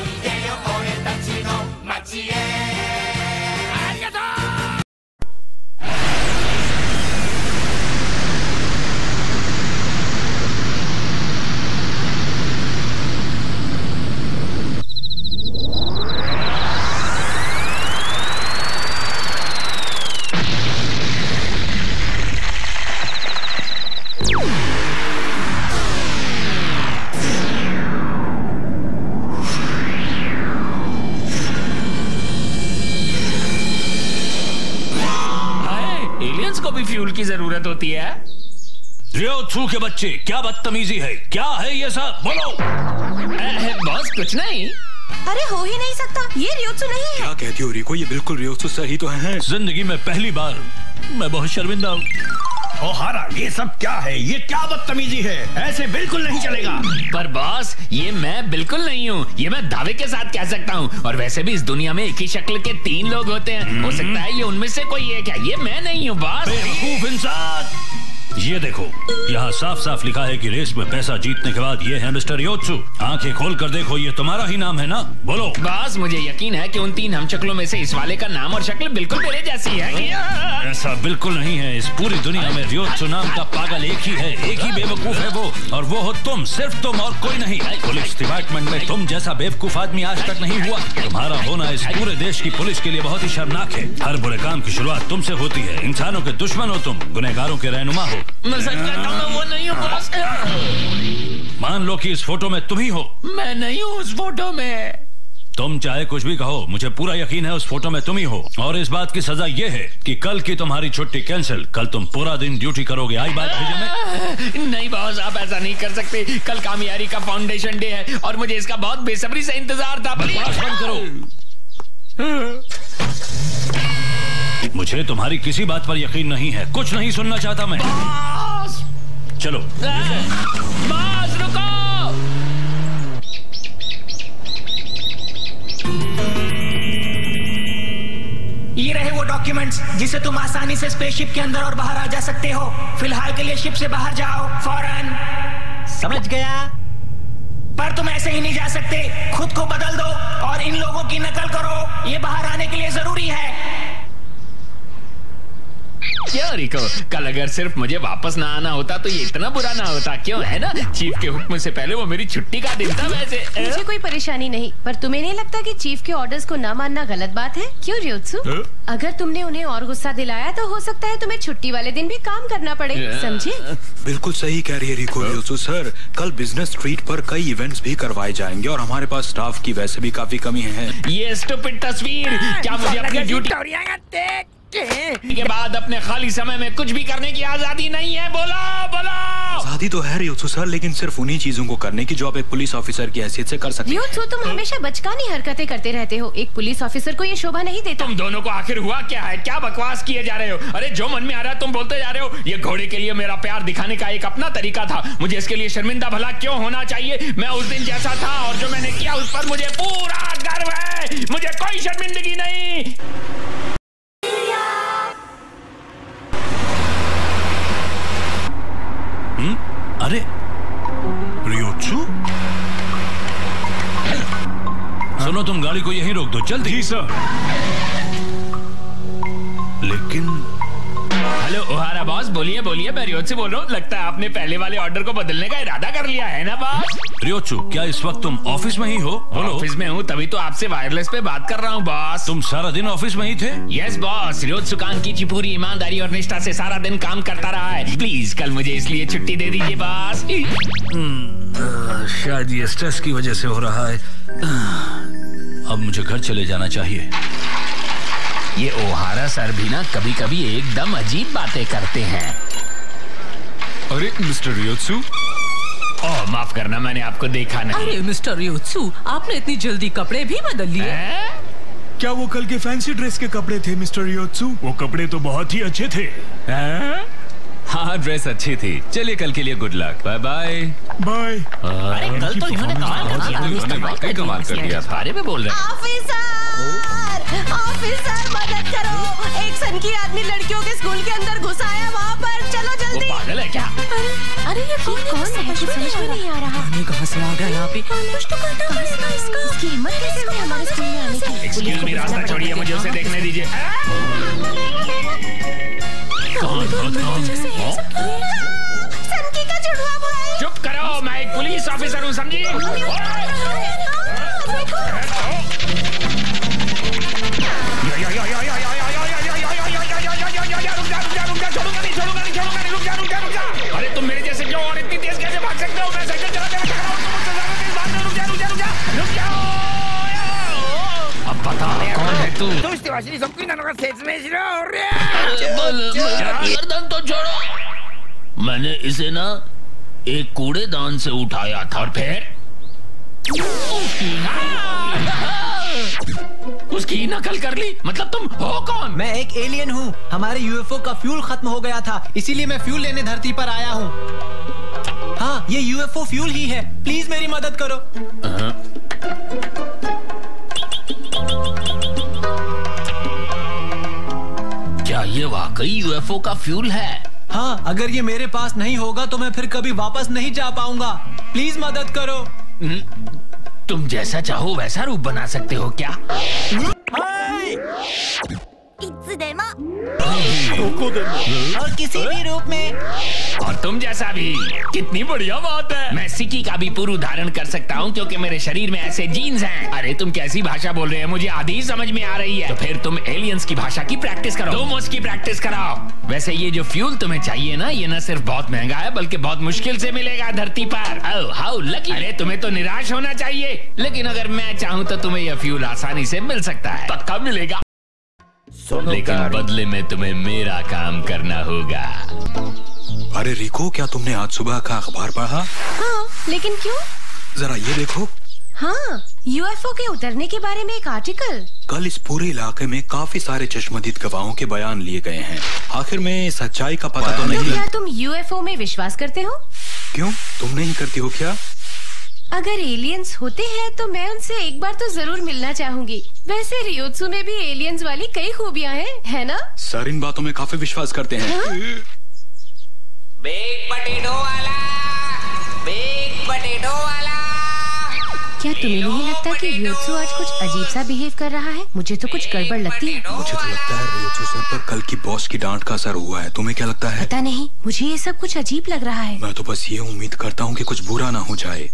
いでよ俺たちの街へありがとう。फ्यूल की जरूरत होती है। रियोत्सु के बच्चे, क्या बदतमीजी है, क्या है ये सब, बोलो। बॉस कुछ नहीं। अरे हो ही नहीं सकता, ये रियोत्सु नहीं है। क्या कहती हो रिको, ये बिल्कुल रियोत्सु सही तो है। जिंदगी में पहली बार मैं बहुत शर्मिंदा हूँ। ओहारा, ये सब क्या है, ये क्या बदतमीजी है, ऐसे बिल्कुल नहीं चलेगा। पर बॉस ये मैं बिल्कुल नहीं हूँ, ये मैं दावे के साथ कह सकता हूँ। और वैसे भी इस दुनिया में एक ही शक्ल के 3 लोग होते हैं, हो सकता है ये उनमें से कोई एक है। ये मैं नहीं हूँ बॉस। बेवकूफ इंसान, ये देखो यहाँ साफ साफ लिखा है कि रेस में पैसा जीतने के बाद ये है मिस्टर रियोत्सु। आंखें खोल कर देखो, ये तुम्हारा ही नाम है ना, बोलो। बॉस मुझे यकीन है कि उन 3 हमशक्लों में से इस वाले का नाम और शक्ल बिल्कुल मेरे जैसी है। ऐसा बिल्कुल नहीं है, इस पूरी दुनिया में रियोत्सु नाम का पागल एक ही है, एक ही बेवकूफ है वो, और वो हो तुम, सिर्फ तुम और कोई नहीं। पुलिस डिपार्टमेंट में तुम जैसा बेवकूफ आदमी आज तक नहीं हुआ। तुम्हारा होना इस पूरे देश की पुलिस के लिए बहुत ही शर्मनाक है। हर बुरे काम की शुरुआत तुमसे होती है। इंसानों के दुश्मन हो तुम, गुनहगारों के रहनुमा हो। मैं सच कहता हूँ, मैं वो नहीं हूँ बॉस। मान लो कि इस फोटो में तुम ही हो। मैं नहीं हूँ उस फोटो में। तुम चाहे कुछ भी कहो, मुझे पूरा यकीन है उस फोटो में तुम ही हो। और इस बात की सजा ये है कि कल की तुम्हारी छुट्टी कैंसिल। कल तुम पूरा दिन ड्यूटी करोगे, आई बात भेजे में? नहीं बॉस, आप ऐसा नहीं कर सकते। कल कामयारी का फाउंडेशन डे है और मुझे इसका बहुत बेसब्री से इंतजार था। बकवास बंद करो। मुझे तुम्हारी किसी बात पर यकीन नहीं है, कुछ नहीं सुनना चाहता मैं। बॉस! चलो बॉस रुको। ये रहे वो डॉक्यूमेंट्स जिससे तुम आसानी से स्पेसशिप के अंदर और बाहर आ जा सकते हो। फिलहाल के लिए शिप से बाहर जाओ फौरन। समझ गया। पर तुम ऐसे ही नहीं जा सकते, खुद को बदल दो और इन लोगों की नकल करो। ये बाहर आने के लिए जरूरी है। क्यों रिको, कल अगर सिर्फ मुझे वापस ना आना होता तो ये इतना बुरा ना होता, क्यों है ना? चीफ के हुक्म से पहले वो मेरी छुट्टी का दिन था। वैसे मुझे कोई परेशानी नहीं, पर तुम्हें नहीं लगता कि चीफ के ऑर्डर्स को ना मानना गलत बात है? क्यों रियोत्सु? अगर तुमने उन्हें और गुस्सा दिलाया तो हो सकता है तुम्हें छुट्टी वाले दिन भी काम करना पड़े, समझे? बिल्कुल सही कह रही है रिको। रियोत्सु सर, कल बिजनेस स्ट्रीट पर कई इवेंट्स भी करवाए जाएंगे और हमारे पास स्टाफ की वैसे भी काफी कमी है। ये स्टूपिड तस्वीर, क्या मुझे अपनी ड्यूटी के बाद अपने खाली समय में कुछ भी करने की आजादी नहीं है? बोलो बोलो। आजादी तो है रियोत्सु सर, लेकिन सिर्फ उन्हीं चीजों को करने की जो आप एक पुलिस ऑफिसर की हैसियत से कर सकते हैं। रियोत्सु, तुम हमेशा बचकानी हरकतें करते रहते हो। एक पुलिस ऑफिसर को ये शोभा नहीं देता। तुम दोनों को आखिर हुआ क्या है? क्या बकवास किए जा रहे हो? अरे जो मन में आ रहा है तुम बोलते जा रहे हो। ये घोड़े के लिए मेरा प्यार दिखाने का एक अपना तरीका था। मुझे इसके लिए शर्मिंदा भला क्यों होना चाहिए? मैं उस दिन जैसा था और जो मैंने किया उस पर मुझे पूरा गर्व है। मुझे कोई शर्मिंदगी नहीं। अरे रियोत्सु, सुनो, तुम गाड़ी को यहीं रोक दो, जल्दी। जी सर। लेकिन हेलो ओहारा बॉस, बोलिए बोलिए, मैं रियोत्सु बोल रहा हूँ। लगता है आपने पहले वाले ऑर्डर को बदलने का इरादा कर लिया है ना बॉस? रियोत्सु, क्या इस वक्त तुम ऑफिस में ही हो? बोलो। ऑफिस में हूँ, तभी तो आपसे वायरलेस पे बात कर रहा हूँ बॉस। तुम सारा दिन ऑफिस में ही थे? यस बॉस, रियोत्सु कांकी की पूरी ईमानदारी और निष्ठा से सारा दिन काम करता रहा है। प्लीज कल मुझे इसलिए छुट्टी दे दीजिए बॉस। शायद ये स्ट्रेस की वजह से हो रहा है। अब मुझे घर चले जाना चाहिए। ये ओहारा सर भी ना कभी कभी एकदम अजीब बातें करते हैं। अरे मिस्टर रियोत्सु। ओह माफ करना, मैंने आपको देखा नहीं। अरे मिस्टर रियोत्सु, आपने इतनी जल्दी कपड़े भी बदल लिए? क्या वो कल के फैंसी ड्रेस के कपड़े थे मिस्टर रियोत्सु? वो कपड़े तो बहुत ही अच्छे थे। हाँ, ड्रेस अच्छी थी। चलिए कल के लिए good luck. Bye bye. Bye. अरे कल तो इन्होंने कमाल कर दिया। वाकई कमाल कर दिया था। बारे में बोल रहे हैं। ऑफिसर! ऑफिसर मदद करो, एक सनकी आदमी लड़कियों के स्कूल के अंदर घुस आया वहाँ पर, चलो जल्दी। वो पागल है क्या? अरे ये कौन है? समझ में नहीं आ रहा। पानी कहाँ से आ गया यहाँ पे? कुछ तो करना पड़ेगा इसका। इसकी हिम्मत कैसे हुई हमारे स्कूल में आने की? एक्सक्यूज मी, रास्ता छोड़िए, मुझे उसे देखने दीजिए। कौन? सनकी का जुड़वा भाई। चुप करो, मैं एक पुलिस ऑफिसर हूँ, समझी? अरे तुम मेरे जैसे क्यों और इतनी तेज कैसे भाग सकते हो? मैं साइकिल चलाते हुए खड़ा हूं, तुम मुझसे ज्यादा तेज भाग रहे हो। रुक जाओ। अब बता कौन है तू? गर्दन तो छोड़ो। मैंने इसे ना एक कूड़ेदान से उठाया था। और फिर उसकी नकल कर ली? मतलब तुम हो कौन? मैं एक एलियन हूँ। हमारे यूएफओ का फ्यूल खत्म हो गया था, इसीलिए मैं फ्यूल लेने धरती पर आया हूँ। हाँ, ये यूएफओ फ्यूल ही है। प्लीज मेरी मदद करो। क्या ये वाकई यूएफओ का फ्यूल है? हाँ, अगर ये मेरे पास नहीं होगा तो मैं फिर कभी वापस नहीं जा पाऊंगा। प्लीज मदद करो। तुम जैसा चाहो वैसा रूप बना सकते हो क्या? और किसी भी रूप में। और तुम जैसा भी। कितनी बढ़िया बात है। मैं सिक्की का भी पूर्व धारण कर सकता हूँ क्योंकि मेरे शरीर में ऐसे जीन्स हैं। अरे तुम कैसी भाषा बोल रहे हो? मुझे आधी समझ में आ रही है। तो फिर तुम एलियंस की भाषा की प्रैक्टिस करो। तुम उसकी प्रैक्टिस कराओ। वैसे ये जो फ्यूल तुम्हें चाहिए ना, ये न सिर्फ बहुत महंगा है बल्कि बहुत मुश्किल से मिलेगा धरती पर। Oh how lucky. अरे तुम्हें तो निराश होना चाहिए, लेकिन अगर मैं चाहूँ तो तुम्हें यह फ्यूल आसानी से मिल सकता है। पक्का मिलेगा, लेकिन बदले में तुम्हें मेरा काम करना होगा। अरे रिको, क्या तुमने आज सुबह का अखबार पढ़ा? हाँ, लेकिन क्यों? जरा ये देखो। हाँ, यूएफओ के उतरने के बारे में एक आर्टिकल। कल इस पूरे इलाके में काफी सारे चश्मदीद गवाहों के बयान लिए गए हैं। आखिर में सच्चाई का पता तो नहीं। क्या तुम यूएफओ में विश्वास करते हो? क्यों, तुम नहीं करती हो क्या? अगर एलियंस होते हैं तो मैं उनसे एक बार तो जरूर मिलना चाहूंगी। वैसे रियोत्सु में भी एलियंस वाली कई खूबियां हैं, है ना? सर इन बातों में काफी विश्वास करते हैं। हाँ? बेक पटेटो वाला, बेक पटेटो वाला। क्या तुम्हें नहीं लगता कि रियोत्सु आज कुछ अजीब सा बिहेव कर रहा है? मुझे तो कुछ गड़बड़ लगती है। मुझे तो लगता है रियोत्सु सर पर कल की बॉस की डांट का असर हुआ है। तुम्हें क्या लगता है? पता नहीं, मुझे ये सब कुछ अजीब लग रहा है। मैं तो बस ये उम्मीद करता हूँ कि कुछ बुरा ना हो जाए।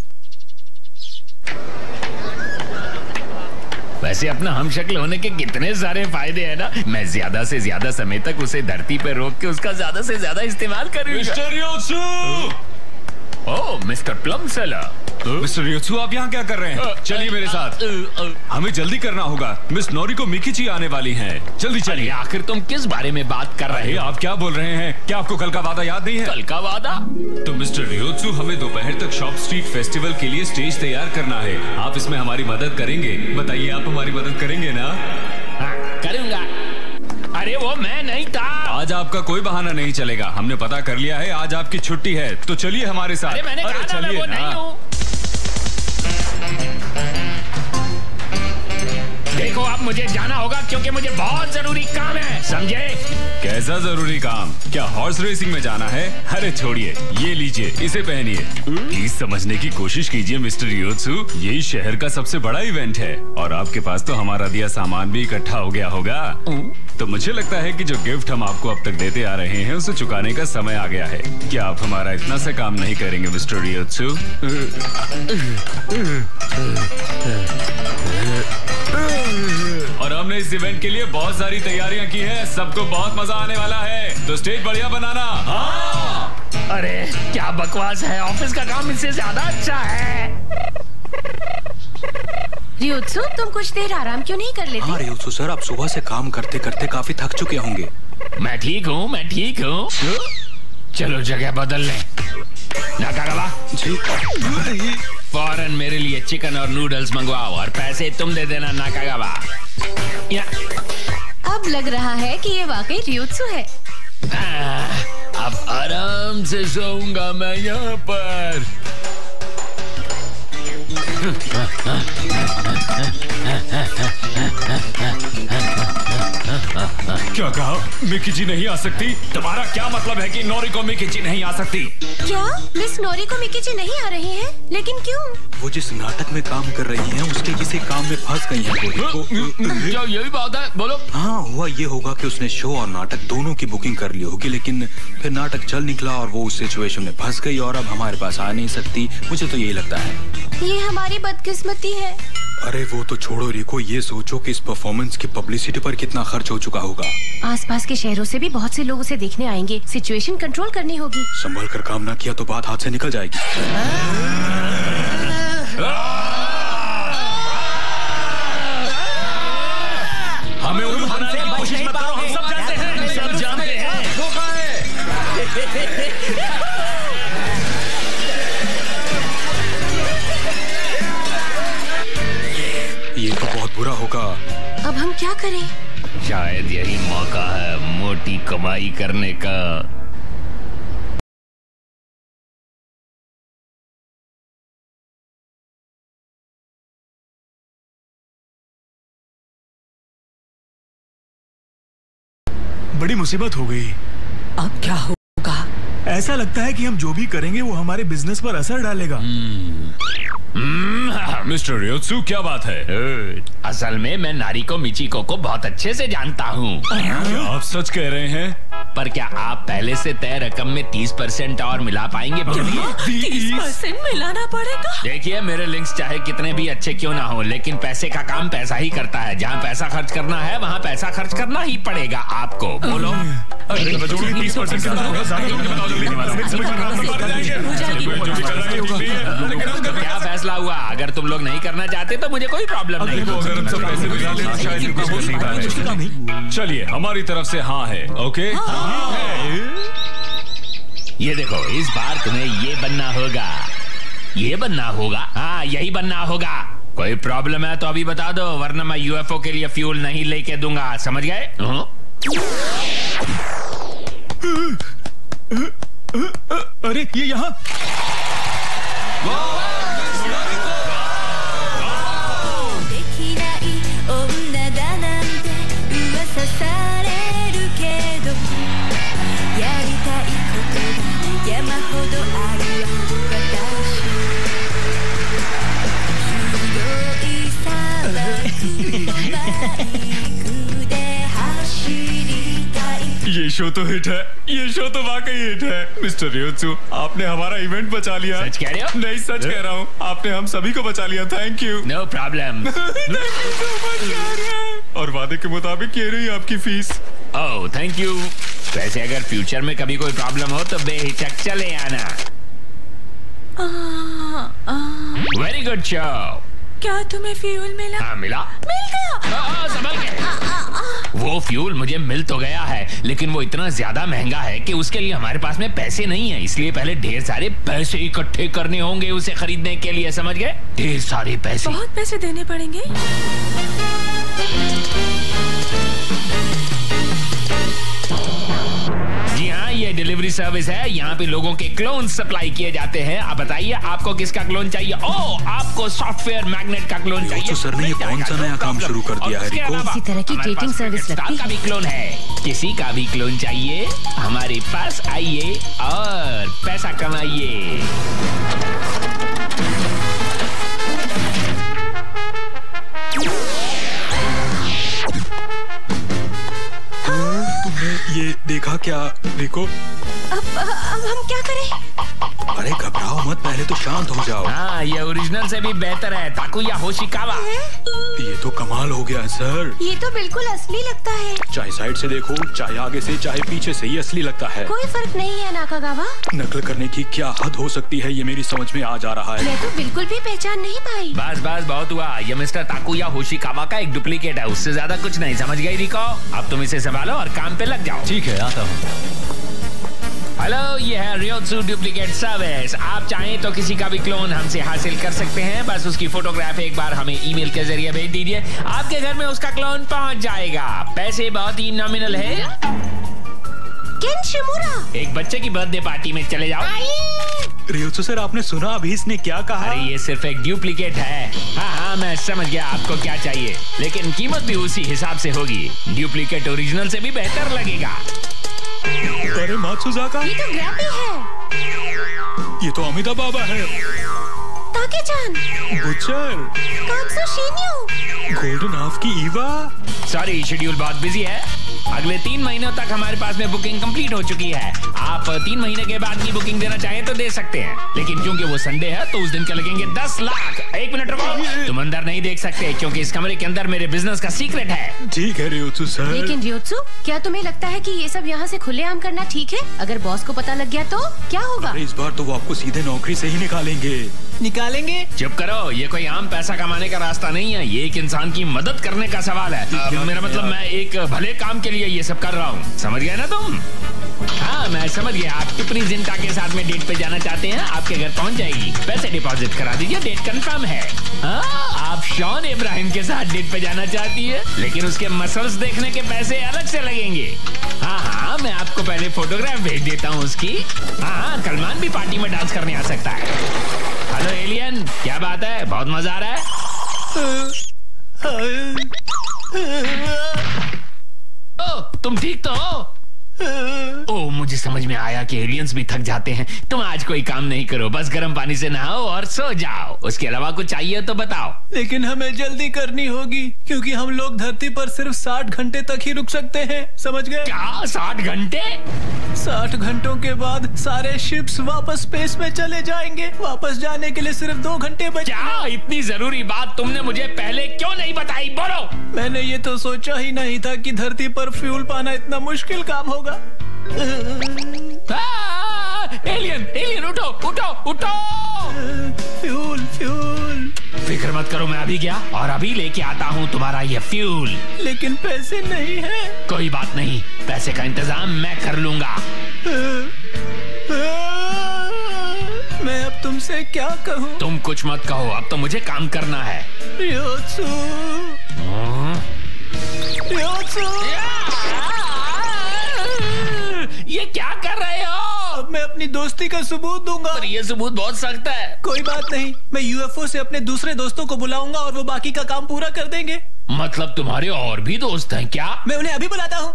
वैसे अपना हम शक्ल होने के कितने सारे फायदे हैं ना। मैं ज्यादा से ज्यादा समय तक उसे धरती पर रोक के उसका ज्यादा से ज्यादा इस्तेमाल करूंगा। मिस्टर रियोत्सु! ओह, मिस्टर प्लम सेलर। मिस्टर रियोत्सु, आप यहाँ क्या कर रहे हैं? चलिए मेरे साथ, हमें जल्दी करना होगा। मिस नोरिको मिकिची आने वाली हैं। जल्दी चलिए। आखिर तुम किस बारे में बात कर रहे हो? आप क्या बोल रहे हैं? क्या आपको कल का वादा याद नहीं है? कल का वादा? तो मिस्टर रियोत्सु, हमें दोपहर तक शॉप स्ट्रीट फेस्टिवल के लिए स्टेज तैयार करना है। आप इसमें हमारी मदद करेंगे? बताइए, आप हमारी मदद करेंगे ना? हाँ, करूंगा। अरे वो मैं नहीं था। आज आपका कोई बहाना नहीं चलेगा। हमने पता कर लिया है, आज आपकी छुट्टी है। तो चलिए हमारे साथ। अरे मैंने कहा था मैं वो नहीं हूँ। देखो, अब मुझे जाना होगा क्योंकि मुझे बहुत जरूरी काम है, समझे? कैसा जरूरी काम? क्या हॉर्स रेसिंग में जाना है? अरे छोड़िए, ये लीजिए, इसे पहनिए। प्लीज समझने की कोशिश कीजिए मिस्टर रियोत्सु, ये शहर का सबसे बड़ा इवेंट है और आपके पास तो हमारा दिया सामान भी इकट्ठा हो गया होगा। तो मुझे लगता है कि जो गिफ्ट हम आपको अब तक देते आ रहे हैं उसे चुकाने का समय आ गया है। क्या आप हमारा इतना सा काम नहीं करेंगे मिस्टर रियोत्सु? और हमने इस इवेंट के लिए बहुत सारी तैयारियां की हैं। सबको बहुत मजा आने वाला है, तो स्टेज बढ़िया बनाना। हाँ। अरे क्या बकवास है, ऑफिस का काम इससे ज्यादा अच्छा है। रियोत्सु, तुम कुछ देर आराम क्यों नहीं कर लेते? हाँ रियोत्सु सर, आप सुबह से काम करते करते काफी थक चुके होंगे। मैं ठीक हूँ, मैं ठीक हूँ। चलो जगह बदल लें। नाकागावा जी, फौरन मेरे लिए चिकन और नूडल्स मंगवाओ और पैसे तुम दे देना नाकागावा। अब लग रहा है कि ये वाकई रियोत्सु है। अब आराम से सोऊंगा मैं यहाँ पर। क्या कहा? मिकी जी नहीं आ सकती? तुम्हारा क्या मतलब है कि नोरी को मिकी जी नहीं आ सकती? क्या मिस नोरी को मिकी जी नहीं आ रही हैं? लेकिन क्यों? वो जिस नाटक में काम कर रही हैं उसके किसी काम में फंस गई हैं गोरी। क्या यही बात है? बोलो। हाँ, हुआ ये होगा कि उसने शो और नाटक दोनों की बुकिंग कर ली होगी, लेकिन फिर नाटक चल निकला और वो उस सिचुएशन में फंस गई और अब हमारे पास आ नहीं सकती। मुझे तो यही लगता है। ये हमारी बदकिस्मती है। अरे वो तो छोड़ो रिको, ये सोचो कि इस परफॉर्मेंस की पब्लिसिटी पर कितना खर्च हो चुका होगा। आसपास के शहरों से भी बहुत से लोग उसे देखने आएंगे। सिचुएशन कंट्रोल करनी होगी। संभल कर काम ना किया तो बात हाथ से निकल जाएगी। हमें उल्लू बनाने की कोशिश मत करो, हम सब जानते हैं, सब जानते हैं। ये तो बहुत बुरा होगा। अब हम क्या करें? शायद यही मौका है मोटी कमाई करने का। बड़ी मुसीबत हो गई। अब क्या होगा? ऐसा लगता है कि हम जो भी करेंगे वो हमारे बिजनेस पर असर डालेगा। मिस्टर रियोत्सु, क्या बात है? असल में मैं नारिको मिचिको को बहुत अच्छे से जानता हूँ। क्या आप सच कह रहे हैं? पर क्या आप पहले से तय रकम में 30% और मिला पाएंगे? 30% मिलाना पड़ेगा? देखिए, मेरे लिंक्स चाहे कितने भी अच्छे क्यों ना हो, लेकिन पैसे का काम पैसा ही करता है। जहाँ पैसा खर्च करना है वहाँ पैसा खर्च करना ही पड़ेगा आपको। बोलो। 30% क्या फैसला हुआ? अगर तुम लोग नहीं करना चाहते तो मुझे कोई प्रॉब्लम नहीं। चलिए, हमारी तरफ से हाँ है। ओके? ये देखो, इस बार तुम्हें ये बनना होगा, ये बनना होगा। हाँ, यही बनना होगा। कोई प्रॉब्लम है तो अभी बता दो, वरना मैं यूएफओ के लिए फ्यूल नहीं लेके दूंगा। समझ गए? अरे ये यहाँ ये शो तो हिट है, ये शो तो वाकई हिट है। मिस्टर रियोत्सु, आपने हमारा इवेंट बचा लिया। सच कह रहे हो? नहीं, सच कह रहा हूँ। आपने हम सभी को बचा लिया। Thank you. No problem. और वादे के मुताबिक ये रही आपकी फीस। Oh, thank you. वैसे अगर फ्यूचर में कभी कोई प्रॉब्लम हो तो बेहिचक चले आना। Very good show. क्या तुम्हें फ्यूल मिला? हाँ, मिला। मिल गया। संभल के। वो फ्यूल मुझे मिल तो गया है, लेकिन वो इतना ज्यादा महंगा है कि उसके लिए हमारे पास में पैसे नहीं है। इसलिए पहले ढेर सारे पैसे इकट्ठे करने होंगे उसे खरीदने के लिए। समझ गए? ढेर सारे पैसे। बहुत पैसे देने पड़ेंगे। जी हाँ, ये डिलीवरी सर्विस है। यहाँ पे लोगों के क्लोन सप्लाई किए जाते हैं। आप बताइए, आपको किसका क्लोन चाहिए? ओह, आपको सॉफ्टवेयर मैग्नेट का क्लोन चाहिए। सर ने ये कौन सा नया काम शुरू कर दिया है रिको? इसी तरह की डेटिंग सर्विस लगती है। का भी क्लोन है। किसी का भी क्लोन चाहिए, हमारे पास आइए और पैसा कमाइए। ये देखा क्या रिको? अब हम क्या करें? अरे घबराओ मत, पहले तो शांत हो जाओ। हाँ, ये ओरिजिनल से भी बेहतर है। ताकुया होशिकावा। ये तो कमाल हो गया सर। ये तो बिल्कुल असली लगता है। चाहे साइड से देखो, चाहे आगे से, चाहे पीछे से, ये असली लगता है। कोई फर्क नहीं है नाकागावा। नकल करने की क्या हद हो सकती है, ये मेरी समझ में आ जा रहा है। मैं तो बिल्कुल भी पहचान नहीं पाई। बस बस, बहुत हुआ। ये मिस्टर ताकुया होशिकावा का एक डुप्लीकेट है, उससे ज्यादा कुछ नहीं। समझ गई रिको? अब तुम इसे संभालो और काम पे लग जाओ। ठीक है, आता हूँ। हेलो, ये है रियोत्सु डुप्लीकेट सर्विस। आप चाहें तो किसी का भी क्लोन हमसे हासिल कर सकते हैं। बस उसकी फोटोग्राफ एक बार हमें ईमेल के जरिए भेज दीजिए, आपके घर में उसका क्लोन पहुंच जाएगा। पैसे बहुत ही नॉमिनल है। केन शिमुरा। एक बच्चे की बर्थडे पार्टी में चले जाओ। रियोत्सु सर, आपने सुना अभी इसने क्या कहा? अरे ये सिर्फ एक डुप्लीकेट है। हाँ मैं समझ गया आपको क्या चाहिए, लेकिन कीमत भी उसी हिसाब से होगी। डुप्लीकेट ओरिजिनल से भी बेहतर लगेगा। अरे मात्सुजाका, ये तो ग्रैपी है। ये तो अमिता बाबा है। ताके-चान, बुचर, कात्सुशिन्यो, गोल्डन हाफ की ईवा। सॉरी, शेड्यूल बहुत बिजी है। अगले 3 महीनों तक हमारे पास में बुकिंग कंप्लीट हो चुकी है। आप 3 महीने के बाद की बुकिंग देना चाहें तो दे सकते हैं, लेकिन क्योंकि वो संडे है तो उस दिन के लगेंगे 10 लाख। 1 मिनट रुको, तुम अंदर नहीं देख सकते क्योंकि इस कमरे के अंदर मेरे बिजनेस का सीक्रेट है। ठीक है रियोत्सु सर। लेकिन रियोत्सु, क्या तुम्हें लगता है कि ये सब यहाँ से खुलेआम करना ठीक है? अगर बॉस को पता लग गया तो क्या होगा? इस बार तो वो आपको सीधे नौकरी से ही निकालेंगे। चुप करो, ये कोई आम पैसा कमाने का रास्ता नहीं है। ये एक इंसान की मदद करने का सवाल है। मेरा मतलब मैं एक भले काम के लिए ये सब कर रहा हूँ, समझ गए ना तुम? हाँ मैं समझ गया। आप टिप्पणी जिंटा के साथ में डेट पे जाना चाहते हैं, आपके घर पहुंच जाएगी। पैसे डिपॉजिट करा दीजिए, डेट कंफर्म है। आप शॉन इब्राहिम के साथ डेट पे जाना चाहती है, लेकिन उसके मसल्स देखने के पैसे अलग से लगेंगे। हाँ मैं आपको पहले फोटोग्राफ भेज देता हूँ उसकी। हाँ सलमान भी पार्टी में डांस करने आ सकता है। हेलो एलियन, क्या बात है? बहुत मजा आ रहा है? ओ, तुम ठीक तो हो? ओह मुझे समझ में आया कि एलियंस भी थक जाते हैं। तुम आज कोई काम नहीं करो, बस गर्म पानी से नहाओ और सो जाओ। उसके अलावा कुछ चाहिए तो बताओ। लेकिन हमें जल्दी करनी होगी क्योंकि हम लोग धरती पर सिर्फ 60 घंटे तक ही रुक सकते हैं, समझ गए? क्या 60 घंटे? 60 घंटों के बाद सारे शिप्स वापस स्पेस में चले जाएंगे। वापस जाने के लिए सिर्फ 2 घंटे बचे। क्या इतनी जरूरी बात तुमने मुझे पहले क्यों नहीं बताई? बोलो। मैंने ये तो सोचा ही नहीं था कि धरती पर फ्यूल पाना इतना मुश्किल काम होगा। एलियन उठो उठो उठो। फ्यूल। फिक्र मत करो, मैं अभी गया और अभी लेके आता हूँ तुम्हारा ये फ्यूल। लेकिन पैसे नहीं है। कोई बात नहीं, पैसे का इंतजाम मैं कर लूंगा। मैं अब तुमसे क्या कहूँ? तुम कुछ मत कहो, अब तो मुझे काम करना है। रियोत्सु। ये क्या कर रहे हो? अब मैं अपनी दोस्ती का सबूत दूंगा। पर ये सबूत बहुत सख्त है। कोई बात नहीं, मैं यूएफओ से अपने दूसरे दोस्तों को बुलाऊंगा और वो बाकी का काम पूरा कर देंगे। मतलब तुम्हारे और भी दोस्त हैं क्या? मैं उन्हें अभी बुलाता हूँ।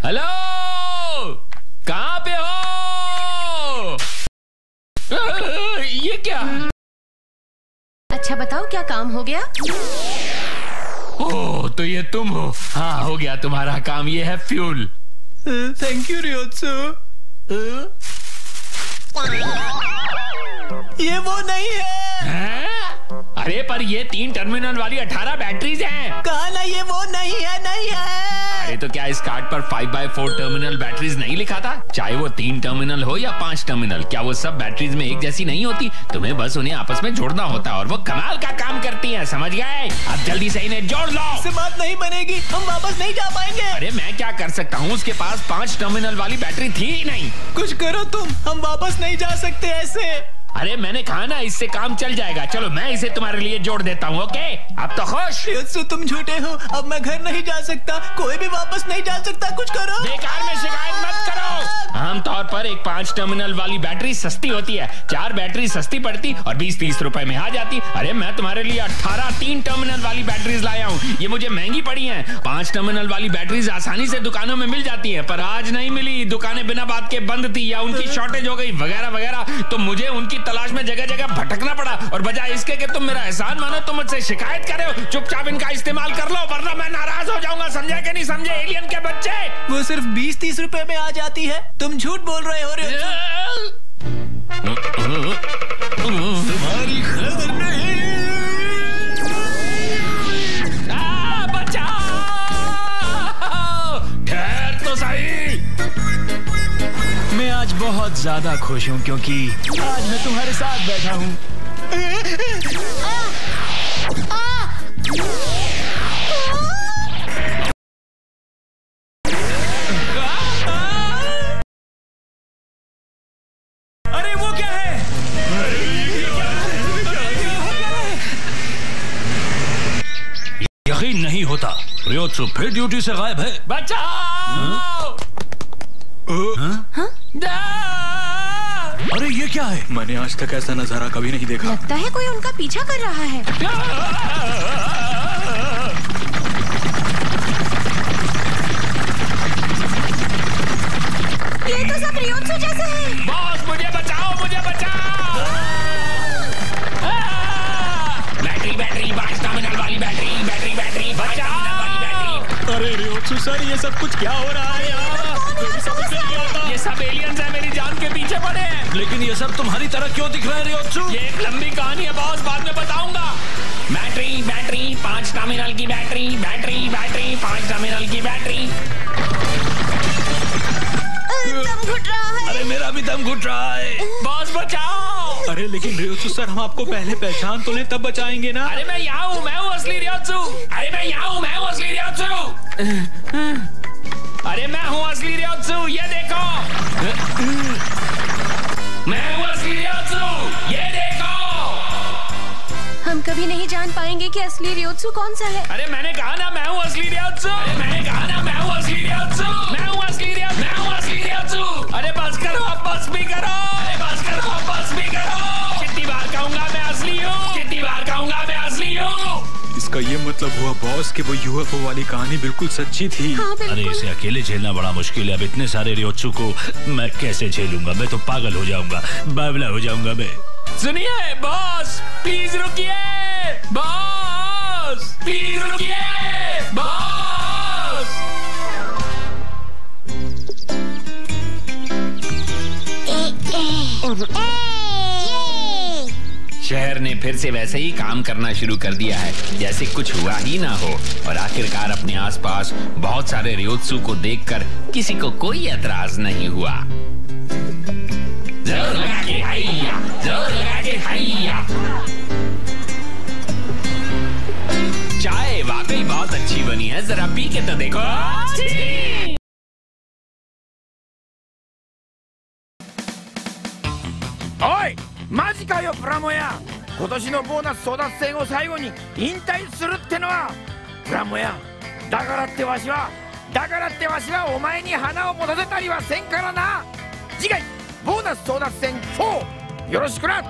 हेलो, कहाँ पे हो? ये क्या? अच्छा बताओ, क्या काम हो गया? ओह तो ये तुम हो। हाँ हो गया तुम्हारा काम। ये है फ्यूल। Thank you रियोत्सु। ये वो नहीं है। अरे पर ये 3 टर्मिनल वाली 18 बैटरीज हैं। कहा ना ये वो नहीं है। अरे तो क्या इस कार्ड पर 5x4 टर्मिनल बैटरीज नहीं लिखा था? चाहे वो 3 टर्मिनल हो या 5 टर्मिनल, क्या वो सब बैटरीज में एक जैसी नहीं होती? तुम्हें बस उन्हें आपस में जोड़ना होता है और वो कमाल का काम करती हैं, समझ गए? अब जल्दी से इन्हें जोड़ लो। इससे बात नहीं बनेगी, हम वापस नहीं जा पाएंगे। अरे मैं क्या कर सकता हूँ, उसके पास 5 टर्मिनल वाली बैटरी थी ही नहीं। कुछ करो तुम, हम वापस नहीं जा सकते ऐसे। अरे मैंने कहा ना इससे काम चल जाएगा। चलो मैं इसे तुम्हारे लिए जोड़ देता हूँ। ओके अब तो खुश? रियोत्सु तुम झूठे हो, अब मैं घर नहीं जा सकता, कोई भी वापस नहीं जा सकता। कुछ करो। बेकार में शिकायत मत करो। आमतौर पर एक 5 टर्मिनल वाली बैटरी सस्ती होती है, 4 बैटरी सस्ती पड़ती और 20-30 रुपए में आ जाती। अरे मैं तुम्हारे लिए 18 3 टर्मिनल वाली बैटरीज लाया हूँ। ये मुझे महंगी पड़ी हैं। 5 टर्मिनल वाली बैटरीज आसानी से दुकानों में मिल जाती है, पर आज नहीं मिली। दुकानें बिना बात के बंद थी या उनकी शॉर्टेज हो गई वगैरह वगैरह, तो मुझे उनकी तलाश में जगह जगह भटकना पड़ा। और बजाय इसके कि तुम मेरा एहसान मानो, तुम मुझसे शिकायत कर रहे हो। चुपचाप इनका इस्तेमाल कर लो वरना मैं नाराज हो जाऊंगा। समझे कि नहीं समझे एलियन के बच्चे? वो सिर्फ 20-30 रुपए में आ जाती है। तुम झूठ बोल रहे हो रियोत्सु। तुम्हारी खबर नहीं। भाई। मैं आज बहुत ज्यादा खुश हूँ क्योंकि आज मैं तुम्हारे साथ बैठा हूँ। अरे वो क्या है? यकीन नहीं होता, रियोत्सु फिर ड्यूटी से गायब है। बचाओ! अरे ये क्या है? मैंने आज तक ऐसा नजारा कभी नहीं देखा। लगता है कोई उनका पीछा कर रहा है। ये तो सब रियोत्सु जैसे हैं। बॉस मुझे बचाओ, मुझे बचाओ! बैटरी बैटरी 5 टर्मिनल वाली बैटरी, बैटरी बैटरी बचाओ! अरे रियोत्सु सर, ये सब कुछ क्या हो रहा है यार? ये सब एलियंस हैं, मेरी जान के पीछे पड़े हैं। लेकिन ये सब तुम्हारी तरह क्यों दिख रहा है रियोत्सु? ये एक लंबी कहानी है बॉस, बाद में बताऊंगा। बैटरी बैटरी 5 टर्मिनल की बैटरी, बैटरी बैटरी 5 टर्मिनल की बैटरी। दम घुट रहा है। अरे मेरा भी दम घुट रहा है। बॉस बचाओ! अरे लेकिन रियोत्सु सर, हम आपको पहले पहचान तो ले तब बचाएंगे ना। अरे मैं यहाँ हूँ, मैं हूँ असली रियोत्सु। अरे मैं यहाँ हूँ, मैं हूँ असली रियोत्सु। अरे मैं हूँ असली रियोत्सु, ये देखो। मैं हूँ असली रियोत्सु, ये देखो। हम कभी नहीं जान पाएंगे कि असली रियोत्सु कौन सा है। अरे मैंने कहा ना मैं हूँ असली रियोत्सु। अरे मैंने कहा ना मैं हूँ असली रियोत्सु। मैं हूँ असली रियोत्सु, मैं हूँ असली रियोत्सु। अरे बस करो, अब बस भी करो। अरे बस करो, अब बस भी करो। कितनी बार कहूँगा मैं असली हूँ, कितनी बार कहूँगा मैं असली हूँ। इसका ये मतलब हुआ बॉस कि वो यूएफओ वाली कहानी बिल्कुल सच्ची थी। हाँ, अरे इसे अकेले झेलना बड़ा मुश्किल है। अब इतने सारे रियोत्सु को मैं कैसे झेलूंगा? मैं तो पागल हो जाऊंगा, बावला हो जाऊंगा मैं। सुनिए बॉस, प्लीज रुकिए। बॉस प्लीज रुकिए। बॉस शहर ने फिर से वैसे ही काम करना शुरू कर दिया है जैसे कुछ हुआ ही ना हो, और आखिरकार अपने आसपास बहुत सारे रियोत्सु को देखकर किसी को कोई एतराज नहीं हुआ। जोर लगा के हैया, जोर लगा के हैया। चाय वाकई बहुत अच्छी बनी है, जरा पी के तो देखो।おいマジかよプラモヤ、今年のボーナス争奪戦を最後に引退するってのは。プラモヤ、だからってわしはお前に花を持たせたりはせんからな。次回ボーナス争奪戦4よろしくな。